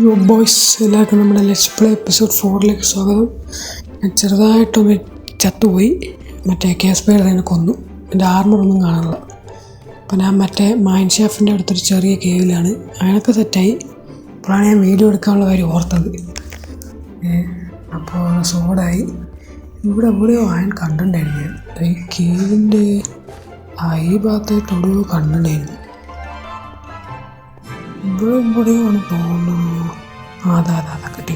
യോ ബോയ്സ്, എല്ലാവർക്കും നമ്മുടെ ലെറ്റ്സ് പ്ലേ എപ്പിസോഡ് 4ലേക്ക് സ്വാഗതം. ഞാൻ ചെറുതായിട്ടൊന്ന് ചത്തുപോയി. മറ്റേ കേസ്പേഡ് തന്നെ കൊന്നു. എൻ്റെ ആർമറൊന്നും കാണാനില്ല. അപ്പോൾ ഞാൻ മറ്റേ മൈൻ ഷാഫിൻ്റെ അടുത്തൊരു ചെറിയ കേവിലാണ്. അതിനൊക്കെ സെറ്റായി. അപ്പോഴാണ് ഞാൻ വീഡിയോ എടുക്കാനുള്ള കാര്യം ഓർത്തത്. അപ്പോൾ സോഡായി. ഇവിടെ എവിടെയോ അയൺ കണ്ടിട്ടുണ്ടായിരുന്നു. ഈ കേവിൻ്റെ ഈ ഭാഗത്തായിട്ട് എവിടെയോ കണ്ടിട്ടുണ്ടായിരുന്നു. ഇവിടെയാണ് തോന്നുന്നു. അതാ കിട്ടി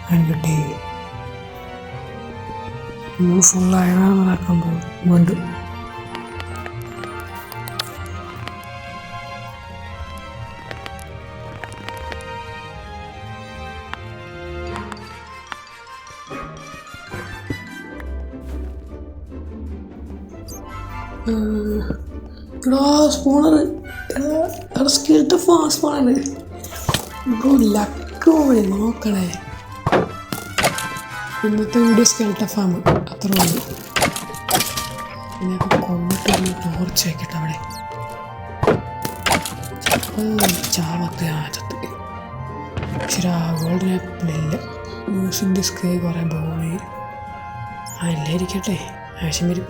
അതിന് കിട്ടി. ഫുൾ അയണാക്കാൻ പോകും വീണ്ടും. സ്പോണർ സ്കിൽട്ട് ഫാസ്റ്റാണ് ബ്രോ. ലക്ക് പോയി നോക്കണേ. ഇന്നത്തെ വീഡിയോ സ്കെൽട്ട ഫാം അത്ര ഉള്ളൂ. ഇതിനൊക്കെ കൊണ്ടിട്ട് ടോർച്ച് വയ്ക്കട്ടെ അവിടെ. ചാവത്ത് ചത്ത്. ശരി, ഗോൾഡൻ ആപ്പിളില്ല. മ്യൂസിൻ്റെ സ്കേ കുറേ പോയി. ഇല്ല ഇരിക്കട്ടെ, ആവശ്യം വരും.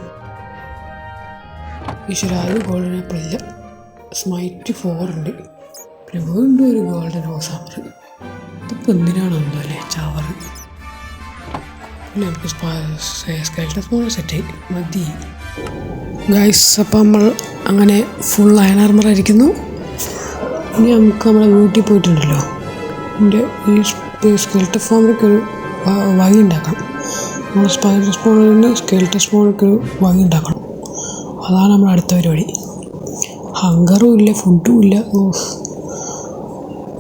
ഈശ്വരാവ് ഗോൾഡൻ ആപ്പിളില്ല. സ്മൈറ്റ് 4 ഉണ്ട്. പിന്നെ വീണ്ടും ഒരു ഗോൾഡൻ ഹോസ് ആമർ. ഇതിപ്പോൾ എന്തിനാണെന്നോ അല്ലേ ചാവർ. പിന്നെ നമുക്ക് സ്കെൽട്ടൻ സ്പോണർ സെറ്റായി മതി ഗൈസ്. അപ്പം നമ്മൾ അങ്ങനെ ഫുൾ അയൺ ആർമർ ആയിരിക്കുന്നു. ഇനി നമുക്ക് നമ്മുടെ വീട്ടിൽ പോയിട്ടുണ്ടല്ലോ, എൻ്റെ ഈ സ്കെൽട്ടൻ ഫോമിലേക്ക് ഒരു വഴി ഉണ്ടാക്കണം. നമ്മൾ സ്പൈഡർ സ്പോണറിന് സ്കെൽട്ടൻ സ്പോണർക്ക് ഒരു വഴി ഉണ്ടാക്കണം. അതാണ് നമ്മുടെ അടുത്ത പരിപാടി. ഹങ്കറും ഇല്ല, ഫുഡും ഇല്ല.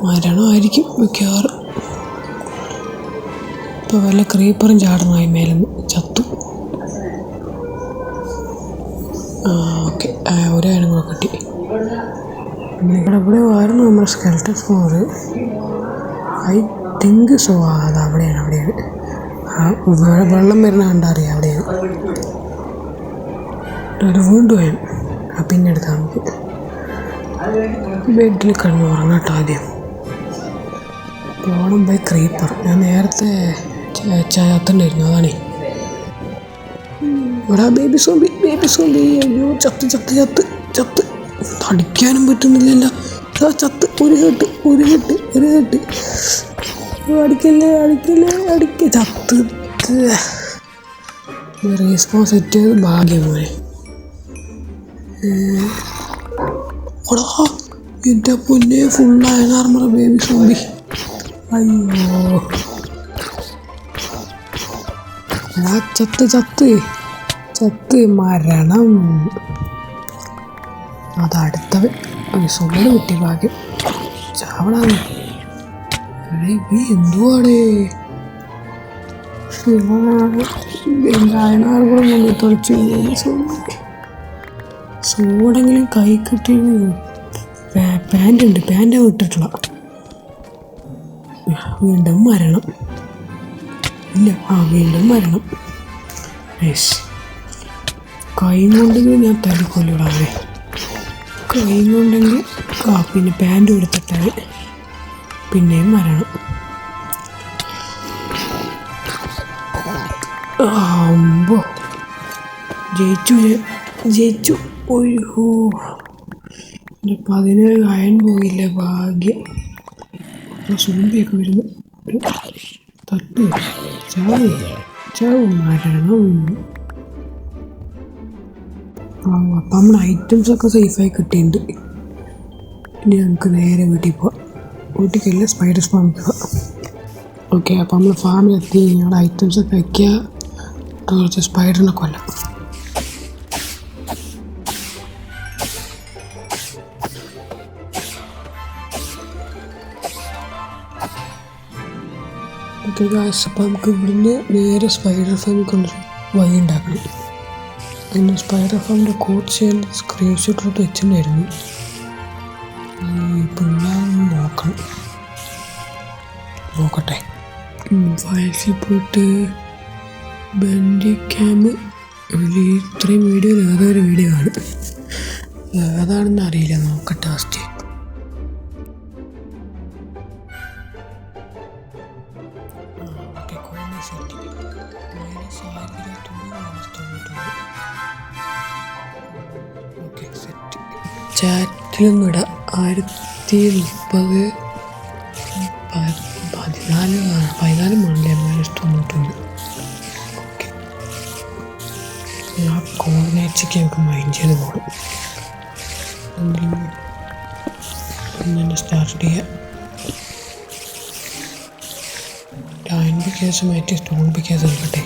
മരണമായിരിക്കും മിക്കവാറും. ഇപ്പോൾ വല്ല ക്രീപ്പറും ചാടണമായി മേലെന്ന് ചത്തു. ഓക്കെ, ഒരേ കൂടെ കിട്ടി. ഇവിടെ ആയിരുന്നു നമ്മുടെ skeleton spawner. I think so. അത് അവിടെയാണ്. വെള്ളം വരുന്ന കണ്ടറിയാം, അവിടെയാണ്. ഒരു വീണ്ടും വേണം. പിന്നെ എടുക്കാം നമുക്ക്. ബെഡിൽ കിടന്ന് ഉറങ്ങട്ടോ ആദ്യം. ഓണം ബൈ ക്രീപ്പർ. ഞാൻ നേരത്തെ ചത്തുണ്ടായിരുന്നു, അതാണേ. ഇവിടെ ബേബി സോംബി. അയ്യോ, ചത്ത് അടിക്കാനും പറ്റുന്നില്ലല്ലോ. ചത്ത്. ഒരു ഹെട്ട് അടിക്കല്ലേ ചത്ത്. റീസ്പോൺസ് സെറ്റ് ഭാഗ്യം മോനെ. എൻ്റെ പൊന്നെ, full iron armour baby zombie. അയ്യോ, ചത്ത് മരണം. അതടുത്തവൻ സോഡ് കിട്ടി ഭാഗ്യം. ചാവണാണ്. എന്തുവാടേ എൻ്റെ അയൺ ആർമറും കൊണ്ട് തുറച്ചു. സോടെങ്കിലും കൈ കിട്ടി. പാൻറ്റുണ്ട്, പാൻറ്റ് വിട്ടിട്ടുള്ള. വീണ്ടും മരണം. ഇല്ല, വീണ്ടും മരണം. യെസ്, കൈ കൊണ്ടെങ്കിൽ ഞാൻ തല്ലിക്കൊല്ലിടാവേ. കൈ കൊണ്ടെങ്കിൽ പിന്നെ പാൻറ്റ് കൊടുത്തിട്ടാൽ പിന്നെയും മരണം. ആമ്പോ ജയിച്ചു. ഒയ്യോ, എൻ്റെ 17 അയൺ പോയില്ല, ഭാഗ്യം. സോംബിയൊക്കെ വരുന്നു. തട്ട് ചാവ് മരണം. അപ്പം നമ്മുടെ ഐറ്റംസൊക്കെ സേഫായി കിട്ടിയിട്ടുണ്ട്. ഇനി നമുക്ക് നേരെ വീട്ടിൽ പോവാം. വീട്ടിലേക്കല്ല, സ്പൈഡർ സ്പോണിൽ പോവാം. ഓക്കെ, അപ്പം നമ്മൾ ഫാമിലെത്തി. ഞങ്ങളുടെ ഐറ്റംസൊക്കെ വയ്ക്കുക. കുറച്ച് സ്പൈഡറിനെ കൊല്ലാം. ഓക്കെ ഗായ്സ്, അപ്പോൾ നമുക്ക് ഇവിടുന്ന് നേരെ സ്പൈഡർ ഫാമിൽ കൊണ്ട് വഴി ഉണ്ടാക്കണം. അതിന് സ്പൈഡർ ഫാമിൻ്റെ കോഡ് ചെയ്യാൻ സ്ക്രീൻഷോട്ടിലോട്ട് വെച്ചിട്ടുണ്ടായിരുന്നു. ഇപ്പം നോക്കട്ടെ. ഫയൽസിൽ പോയിട്ട് ബെൻഡി ക്യാമ്പ് ഇത്രയും വീഡിയോയിൽ ഏതൊരു വീഡിയോ ആണ്. ഏതാണെന്ന് അറിയില്ല, നോക്കട്ടെ ഫസ്റ്റ്. Set okay set. ചാറ്റിലും ഇടാം 1030 14 മണിലെ -91. ഓക്കെ ആ കോർഡിനേറ്റ്സൊക്കെ നമുക്ക് മൈൻഡ് ചെയ്ത് പോകണം. സ്റ്റാർട്ട് ചെയ്യാം. ടൈം കേസ് മാറ്റി സ്റ്റോൺ കേസ് എടുക്കട്ടെ.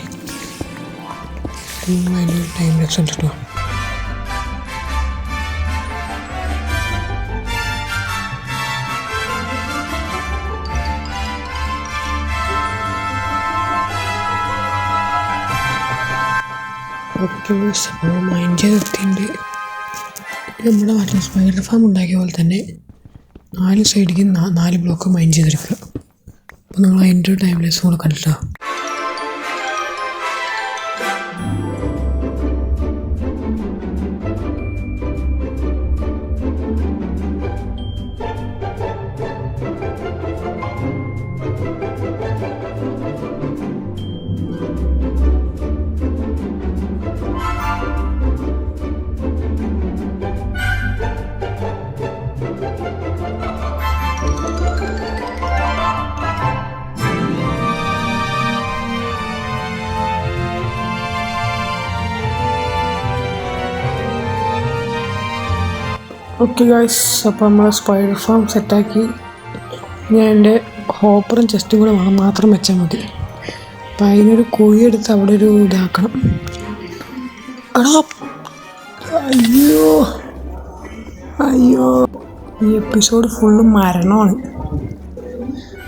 അതിൻ്റെ ടൈം റിസൾട്ട് കിട്ടുക. ഓക്കെ അപ്പോൾ മൈൻഡ് ചെയ്തെത്തിൻ്റെ നമ്മുടെ മറ്റേ സ്പൈഡർ ഫാം ഉണ്ടാക്കിയ പോലെ തന്നെ 4 സൈഡിലേക്ക് 4 ബ്ലോക്ക് മൈൻഡ് ചെയ്തെടുക്കുക. അപ്പോൾ നിങ്ങൾ അതിൻ്റെ ടൈം ലെസ് കൂടെ കണ്ടിട്ടോ. ഓക്കെ ഗായ്സ്, അപ്പോൾ നമ്മൾ സ്പൈഡർ ഫാം സെറ്റാക്കി. ഞാൻ എൻ്റെ ഹോപ്പറും ചെസ്റ്റും കൂടെ മാത്രം വെച്ചാൽ മതി. അപ്പം അതിനൊരു കുഴിയെടുത്ത് അവിടെ ഒരു ഇതാക്കണം. എടാ അയ്യോ ഈ എപ്പിസോഡ് ഫുള്ള് മരണമാണ്.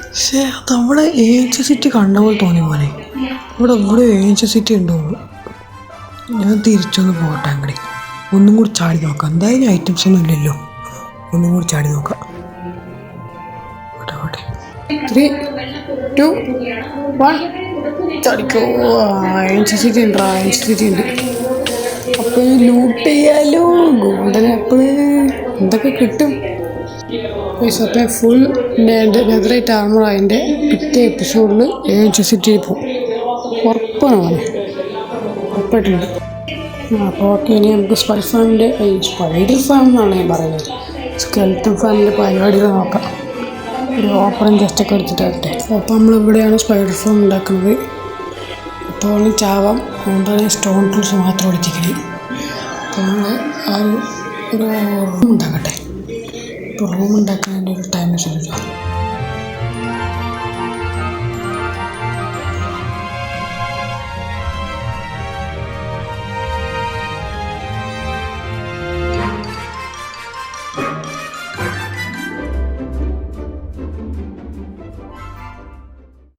പക്ഷേ അതവിടെ ഏഞ്ചൽ സിറ്റി കണ്ട പോലെ തോന്നിയ പോലെ ഇവിടെ ഏഞ്ചൽ സിറ്റി ഉണ്ടോളൂ. ഞാൻ തിരിച്ചൊന്ന് പോകട്ടെ അങ്ങോട്ട്. ഒന്നും കൂടി ചാടി നോക്കാം. എന്തായാലും ഐറ്റംസ് ഒന്നും ഇല്ലല്ലോ. ഒന്നും കൂടി ചാടി നോക്കാം. 3, 2, 1 ചാടിക്കോ. ഏഞ്ചൽ സിറ്റി ഉണ്ടോ? ഏഞ്ചൽ സിറ്റി ഉണ്ട്. അപ്പോൾ ലൂട്ട് ചെയ്യാലോ. ഗോൾഡൻ ആപ്പിൾ എന്തൊക്കെ കിട്ടും. അപ്പോൾ ഫുൾ നെതറൈറ്റ് ആർമർ അതിൻ്റെ പിറ്റേ എപ്പിസോഡിൽ ഏഞ്ചൽ സിറ്റിയിൽ പോകും. ഉറപ്പാണ്, ഉറപ്പായിട്ടുണ്ട്. അപ്പോൾ ഓക്കെ, ഇനി നമുക്ക് സ്പൈഡർ ഫാമിൻ്റെ എന്നാണ് ഞാൻ പറയുന്നത്. സ്കെൽട്ടൺ ഫാമിൻ്റെ പരിപാടികൾ നോക്കാം. ഒരു ഓപ്പറും ജസ്റ്റൊക്കെ എടുത്തിട്ട് വരട്ടെ. അപ്പോൾ നമ്മളിവിടെയാണ് സ്പൈഡർ ഫാം ഉണ്ടാക്കുന്നത്. അപ്പോൾ ചാവാം, അതുകൊണ്ടാണ് സ്റ്റോൺ ടൂൾസ് മാത്രം എടുത്തിരിക്കുന്നത്. അപ്പോൾ നമ്മൾ ആ ഒരു റൂം ഉണ്ടാക്കട്ടെ. ഇപ്പോൾ റൂം ഉണ്ടാക്കാൻ ഒരു ടൈം വെച്ചിട്ട്